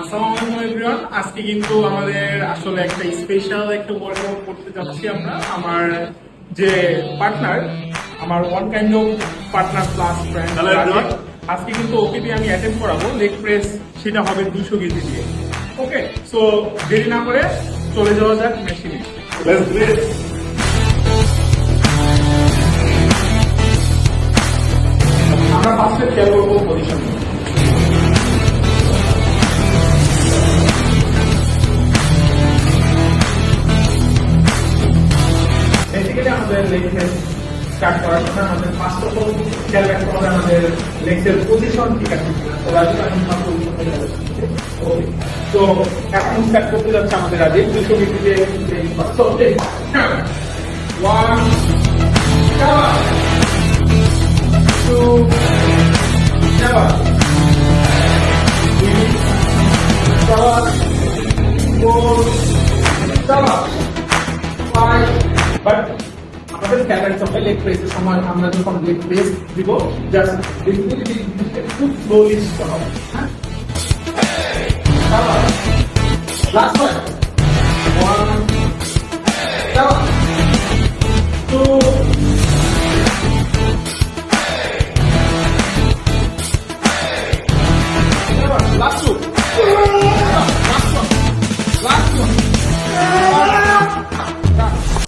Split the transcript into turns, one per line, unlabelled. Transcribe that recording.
আসসালামু আলাইকুম এভরিওয়ান। আজকে কিন্তু আমাদের আসলে একটা স্পেশাল একটা ওয়ার্কআউট করতে যাচ্ছি আমরা। আমার যে পার্টনার, আমার one kind of partner plus friend,
Hello everyone.
আজকে কিন্তু ওকে দিয়ে আমি অ্যাটেন্ড করাবো লেগ প্রেস। সেটা হবে 200 কেজি দিয়ে। ওকে, সো দেরি না করে চলে যাওয়া যাক মেশিনে।
Let's do it.
আমরা ফার্স্টে খেয়াল করবো পজিশন। বেসিক্যালি আমাদের লেগ প্রেস স্টার্ট করার সময় আমাদের ফার্স্ট অফ অল খেয়াল রাখতে হবে আমাদের লেগসের পজিশন ঠিক আছে কিনা। তো রাজীব এখন তো এখন স্টার্ট করতে যাচ্ছে আমাদের রাজীব 200 কেজিতে। ওয়ান, টু, বাট আমাদের খেয়াল রাখতে হবে লেগ প্রেসের সময় আমরা যখন লেগ প্রেস দিব জাস্ট একটু স্লোলি দিতে হবে। হ্যাঁ, লাস্ট ওয়ান,